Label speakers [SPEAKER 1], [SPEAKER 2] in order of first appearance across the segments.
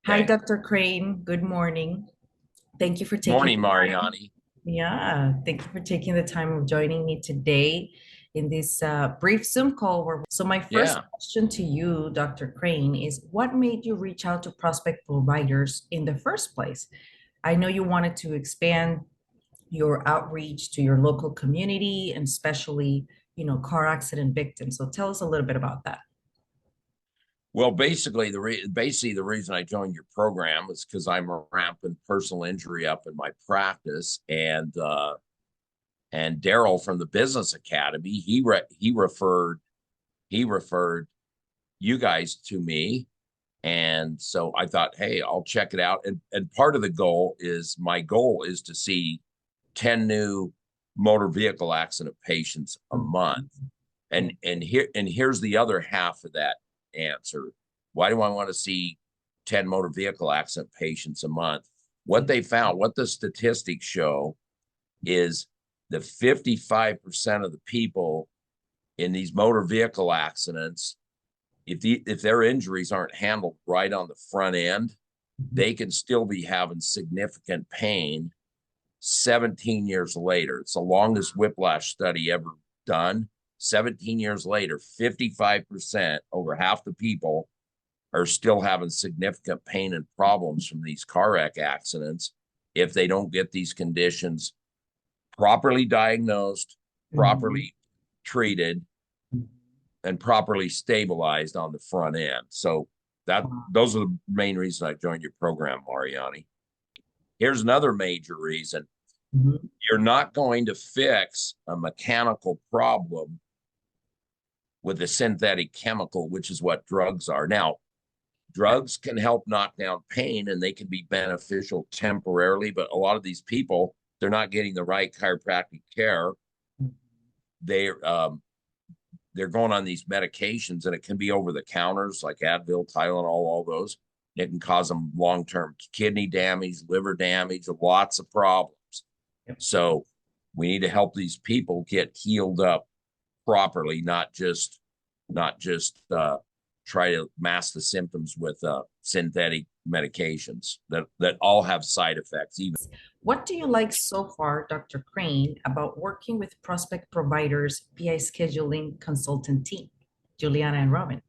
[SPEAKER 1] Hi,
[SPEAKER 2] Okay.
[SPEAKER 1] Dr. Crane. Good morning. Thank you for taking
[SPEAKER 2] Morning,
[SPEAKER 1] the time.
[SPEAKER 2] Mariani.
[SPEAKER 1] Yeah, thank you for taking the time of joining me today in this brief Zoom call. So, my first
[SPEAKER 2] Yeah.
[SPEAKER 1] question to you, Dr. Crane, is what made you reach out to prospect providers in the first place? I know you wanted to expand your outreach to your local community and especially, car accident victims. So, tell us a little bit about that.
[SPEAKER 2] Well, basically the reason I joined your program is because I'm ramping personal injury up in my practice, and Daryl from the Business Academy he referred you guys to me, and so I thought, hey, I'll check it out. And part of the goal is my goal is to see 10 new motor vehicle accident patients a month. And here's the other half of that answer. Why do I want to see 10 motor vehicle accident patients a month? What they found, what the statistics show is that 55% of the people in these motor vehicle accidents, if their injuries aren't handled right on the front end, they can still be having significant pain 17 years later. It's the longest whiplash study ever done. 17 years later, 55%, over half the people, are still having significant pain and problems from these car wreck accidents if they don't get these conditions properly diagnosed,
[SPEAKER 1] Mhm.
[SPEAKER 2] properly treated, and properly stabilized on the front end. So that those are the main reasons I joined your program, Mariani. Here's another major reason.
[SPEAKER 1] Mhm.
[SPEAKER 2] You're not going to fix a mechanical problem with a synthetic chemical, which is what drugs are. Now, drugs can help knock down pain and they can be beneficial temporarily, but a lot of these people, they're not getting the right chiropractic care. They're going on these medications, and it can be over the counters like Advil, Tylenol, all those. It can cause them long-term kidney damage, liver damage, lots of problems.
[SPEAKER 1] Yep.
[SPEAKER 2] So we need to help these people get healed up properly, not just try to mask the symptoms with synthetic medications that all have side effects. Even
[SPEAKER 1] What do you like so far, Dr. Crane, about working with prospect providers PI scheduling consultant team, Juliana and Robin?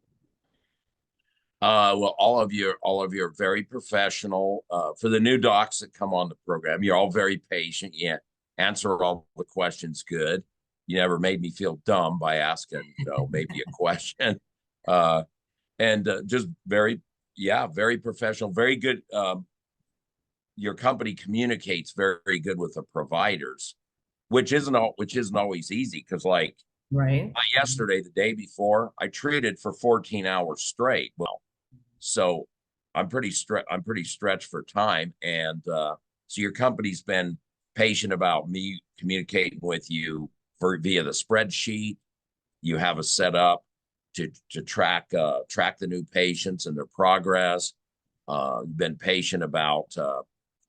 [SPEAKER 2] well, all of you are very professional. For the new docs that come on the program, you're all very patient. You answer all the questions good. You never made me feel dumb by asking, maybe a question. Uh, and just very, yeah, very professional, very good. Your company communicates very good with the providers, which isn't always easy because, like,
[SPEAKER 1] Right.
[SPEAKER 2] yesterday, the day before, I treated for 14 hours straight. Well, so I'm pretty stretched for time, and so your company's been patient about me communicating with you via the spreadsheet. You have us set up to track the new patients and their progress. You've been patient about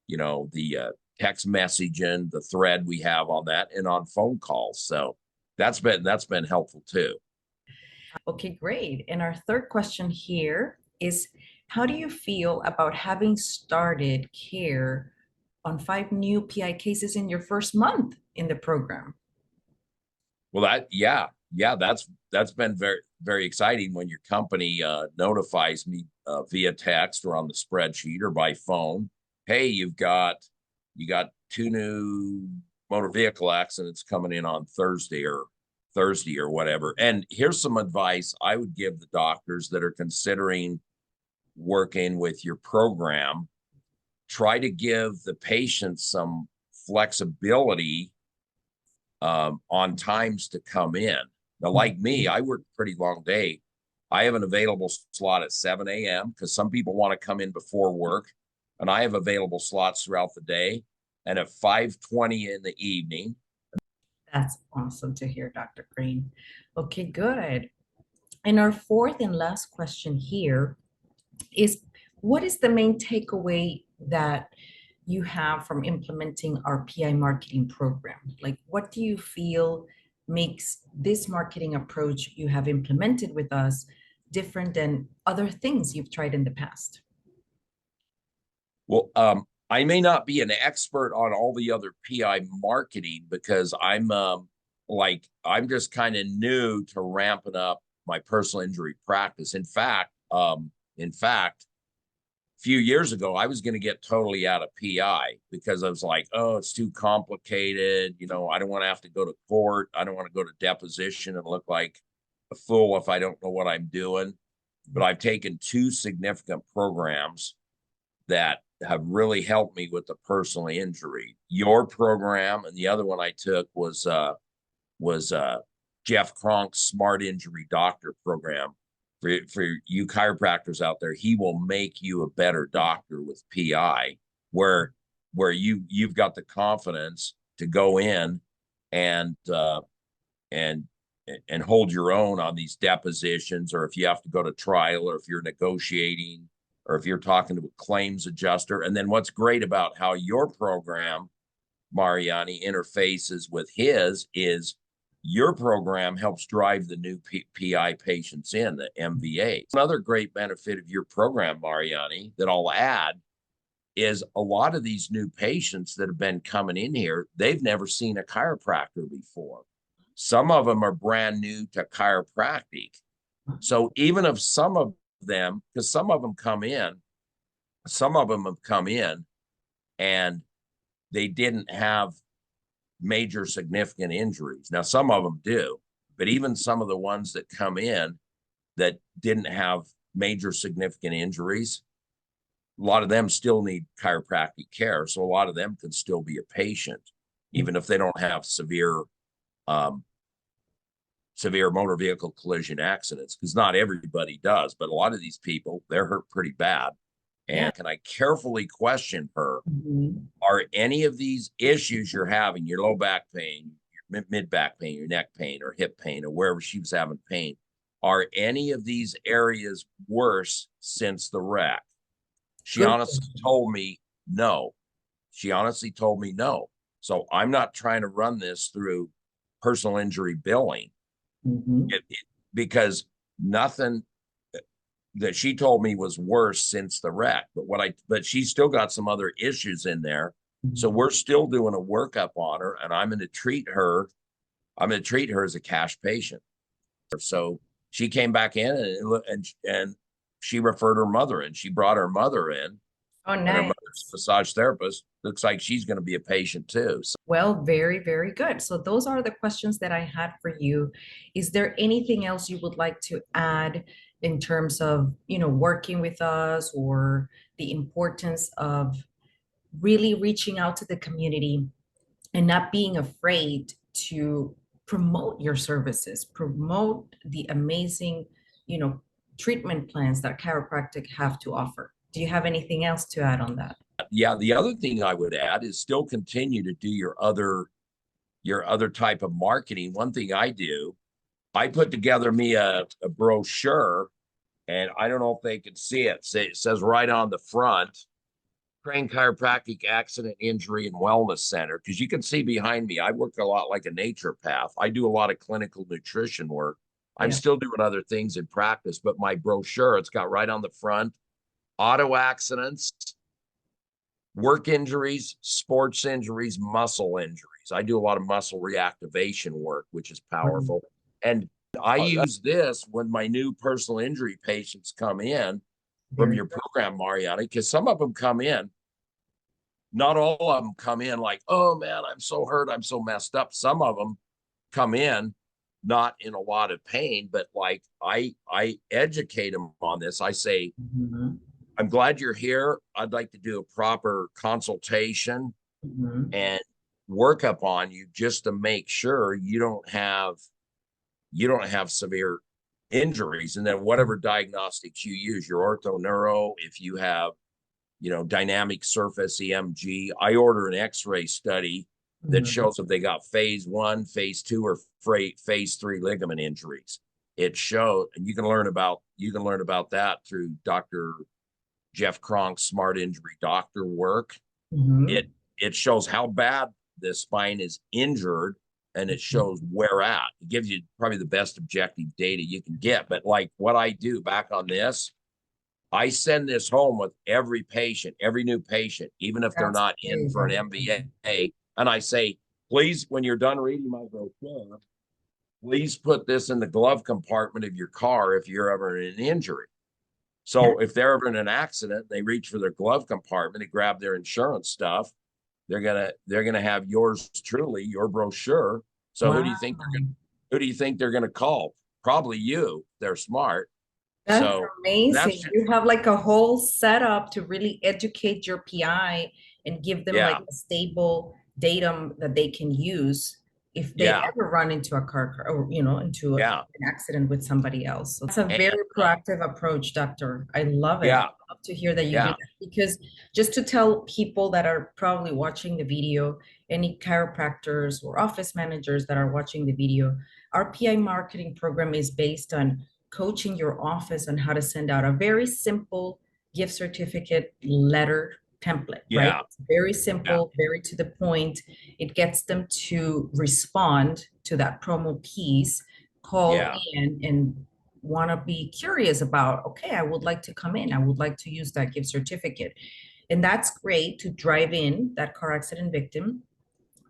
[SPEAKER 2] the text messaging, the thread we have on that, and on phone calls. So that's been helpful too.
[SPEAKER 1] Okay, great. And our third question here is how do you feel about having started care on 5 new PI cases in your first month in the program?
[SPEAKER 2] Well, yeah, that's been very exciting when your company notifies me via text or on the spreadsheet or by phone. Hey, you got two new motor vehicle accidents coming in on Thursday or whatever. And here's some advice I would give the doctors that are considering working with your program. Try to give the patient some flexibility on times to come in. Now, like me, I work a pretty long day. I have an available slot at 7 a.m. because some people want to come in before work, and I have available slots throughout the day and at 5:20 in the evening.
[SPEAKER 1] That's awesome to hear, Dr. Crane. Okay, good. And our fourth and last question here is what is the main takeaway that you have from implementing our PI marketing program? Like, what do you feel makes this marketing approach you have implemented with us different than other things you've tried in the past?
[SPEAKER 2] Well, I may not be an expert on all the other PI marketing because I'm just kind of new to ramping up my personal injury practice. In fact, a few years ago, I was going to get totally out of PI because I was like, oh, it's too complicated. I don't want to have to go to court. I don't want to go to deposition and look like a fool if I don't know what I'm doing. But I've taken two significant programs that have really helped me with the personal injury. Your program and the other one I took was Jeff Kronk's Smart Injury Doctor program. For you chiropractors out there, he will make you a better doctor with PI, where you've got the confidence to go in and and and hold your own on these depositions, or if you have to go to trial, or if you're negotiating, or if you're talking to a claims adjuster. And then what's great about how your program, Mariani, interfaces with his is your program helps drive the new PI patients in, the MVAs. Another great benefit of your program, Mariani, that I'll add is a lot of these new patients that have been coming in here, they've never seen a chiropractor before. Some of them are brand new to chiropractic. So even if some of them, because some of them have come in and they didn't have major significant injuries. Now, some of them do, but even some of the ones that come in that didn't have major significant injuries, a lot of them still need chiropractic care. So a lot of them can still be a patient, even if they don't have um, severe motor vehicle collision accidents, because not everybody does, but a lot of these people, they're hurt pretty bad.
[SPEAKER 1] Yeah.
[SPEAKER 2] And can I carefully question her,
[SPEAKER 1] Mhm.
[SPEAKER 2] are any of these issues you're having, your low back pain, your mid back pain, your neck pain, or hip pain, or wherever she was having pain, are any of these areas worse since the wreck? She
[SPEAKER 1] Good
[SPEAKER 2] honestly
[SPEAKER 1] question.
[SPEAKER 2] told me no. She honestly told me no. So I'm not trying to run this through personal injury billing
[SPEAKER 1] Mhm.
[SPEAKER 2] because nothing that she told me was worse since the wreck. But she's still got some other issues in there. So
[SPEAKER 1] Mhm.
[SPEAKER 2] we're still doing a workup on her, and I'm going to treat her. I'm going to treat her as a cash patient. So she came back in and she referred her mother in. She brought her mother in,
[SPEAKER 1] Oh,
[SPEAKER 2] and her
[SPEAKER 1] nice.
[SPEAKER 2] mother's a massage therapist. Looks like she's going to be a patient too. So
[SPEAKER 1] Well, very, very good. So those are the questions that I had for you. Is there anything else you would like to add in terms of, working with us or the importance of really reaching out to the community and not being afraid to promote your services, promote the amazing, you know, treatment plans that chiropractic have to offer? Do you have anything else to add on that?
[SPEAKER 2] yeah, the other thing I would add is still continue to do your other type of marketing. One thing I do, I put together me a brochure, and I don't know if they can see it. It says right on the front, Crane Chiropractic Accident Injury and Wellness Center. Because you can see behind me, I work a lot like a naturopath. I do a lot of clinical nutrition work. I'm
[SPEAKER 1] Yeah.
[SPEAKER 2] still doing other things in practice, but my brochure, it's got right on the front, auto accidents, work injuries, sports injuries, muscle injuries. I do a lot of muscle reactivation work, which is
[SPEAKER 1] Mhm.
[SPEAKER 2] powerful. And I use this when my new personal injury patients come in from
[SPEAKER 1] Very
[SPEAKER 2] your
[SPEAKER 1] good.
[SPEAKER 2] program, Mariana, because some of them come in, not all of them come in like, oh man, I'm so hurt, I'm so messed up. Some of them come in not in a lot of pain, but like I educate them on this. I say,
[SPEAKER 1] Mhm.
[SPEAKER 2] I'm glad you're here. I'd like to do a proper consultation
[SPEAKER 1] Mhm.
[SPEAKER 2] and work up on you just to make sure you don't have severe injuries. And then whatever diagnostics you use, your ortho neuro, if you have dynamic surface EMG, I order an X-ray study that
[SPEAKER 1] Mhm.
[SPEAKER 2] shows if they got phase 1, phase 2, or phase 3 ligament injuries. It shows, and you can learn about that through Dr. Jeff Kronk's Smart Injury Doctor work.
[SPEAKER 1] Mhm.
[SPEAKER 2] It shows how bad the spine is injured, and it shows where at. It gives you probably the best objective data you can get. But like what I do back on this, I send this home with every patient, every new patient, even if they're
[SPEAKER 1] That's
[SPEAKER 2] not in
[SPEAKER 1] great,
[SPEAKER 2] for an
[SPEAKER 1] Dr.
[SPEAKER 2] MBA.
[SPEAKER 1] Green.
[SPEAKER 2] And I say, please, when you're done reading my brochure, please put this in the glove compartment of your car if you're ever in an injury.
[SPEAKER 1] Yeah.
[SPEAKER 2] So if they're ever in an accident, they reach for their glove compartment and grab their insurance stuff. They're gonna have yours truly, your brochure. So
[SPEAKER 1] Wow.
[SPEAKER 2] who do you think they're gonna call? Probably you. They're smart.
[SPEAKER 1] That's
[SPEAKER 2] So that's
[SPEAKER 1] amazing.
[SPEAKER 2] just,
[SPEAKER 1] You have like a whole setup to really educate your PI and give them like
[SPEAKER 2] yeah,
[SPEAKER 1] a stable datum that they can use if they
[SPEAKER 2] yeah,
[SPEAKER 1] ever run into a car or, into
[SPEAKER 2] yeah,
[SPEAKER 1] an accident with somebody else. So it's a
[SPEAKER 2] and
[SPEAKER 1] very proactive approach, doctor. I love it.
[SPEAKER 2] yeah,
[SPEAKER 1] I love to hear that you do
[SPEAKER 2] yeah,
[SPEAKER 1] that because just to tell people that are probably watching the video, any chiropractors or office managers that are watching the video, our PI marketing program is based on coaching your office on how to send out a very simple gift certificate letter template, right?
[SPEAKER 2] yeah,
[SPEAKER 1] It's very
[SPEAKER 2] yeah,
[SPEAKER 1] simple, very to the point. It gets them to respond to that promo piece, call
[SPEAKER 2] yeah,
[SPEAKER 1] in and want to be curious about, okay, I would like to come in. I would like to use that gift certificate. And that's great to drive in that car accident victim.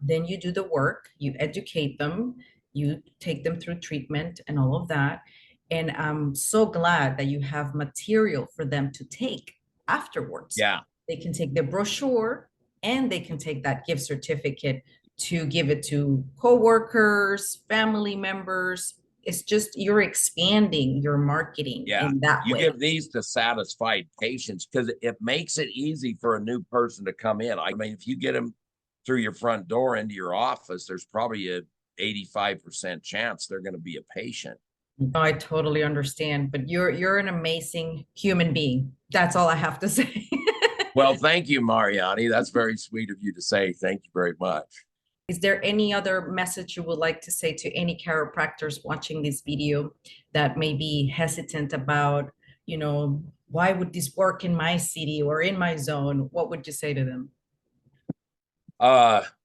[SPEAKER 1] Then you do the work, you educate them, you take them through treatment and all of that. And I'm so glad that you have material for them to take afterwards.
[SPEAKER 2] yeah,
[SPEAKER 1] They can take the brochure and they can take that gift certificate to give it to coworkers, family members. It's just you're expanding your marketing
[SPEAKER 2] yeah.
[SPEAKER 1] in that
[SPEAKER 2] You
[SPEAKER 1] way.
[SPEAKER 2] give these to satisfied patients because it makes it easy for a new person to come in. I mean, if you get them through your front door into your office, there's probably a 85% chance they're going to be a patient.
[SPEAKER 1] No, I totally understand, but you're an amazing human being. That's all I have to say.
[SPEAKER 2] Well, thank you, Mariani. That's very sweet of you to say. Thank you very much.
[SPEAKER 1] Is there any other message you would like to say to any chiropractors watching this video that may be hesitant about, why would this work in my city or in my zone? What would you say to them?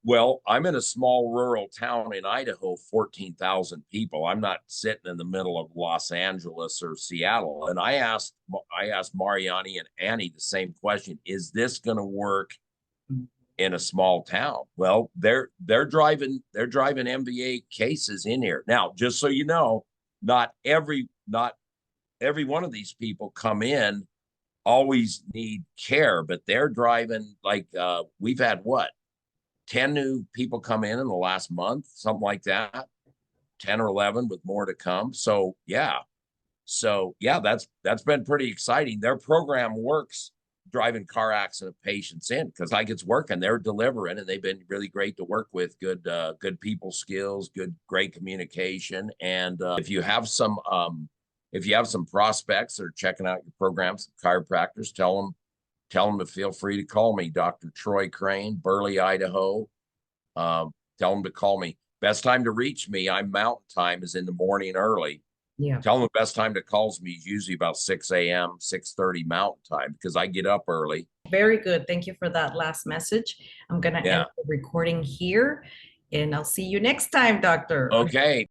[SPEAKER 2] Well, I'm in a small rural town in Idaho, 14,000 people. I'm not sitting in the middle of Los Angeles or Seattle. And I asked Mariani and Annie the same question. Is this going to work in a small town? Well, they're driving MBA cases in here. Now, just so you know, not every one of these people come in always need care, but they're driving like we've had what 10 new people come in the last month, something like that, 10 or 11 with more to come. So yeah. So yeah, that's been pretty exciting. Their program works driving car accident patients in because like it's working. They're delivering and they've been really great to work with. Good people skills, great communication. And if you have some prospects that are checking out your programs, chiropractors, tell them to feel free to call me, Dr. Troy Crane, Burley, Idaho. Tell them to call me. Best time to reach me, I'm mountain time, is in the morning early.
[SPEAKER 1] Yeah.
[SPEAKER 2] Tell them the best time to call me is usually about 6 a.m., 6:30 mountain time because I get up early.
[SPEAKER 1] Very good. Thank you for that last message. I'm going to end
[SPEAKER 2] Yeah.
[SPEAKER 1] the recording here and I'll see you next time, doctor.
[SPEAKER 2] Okay.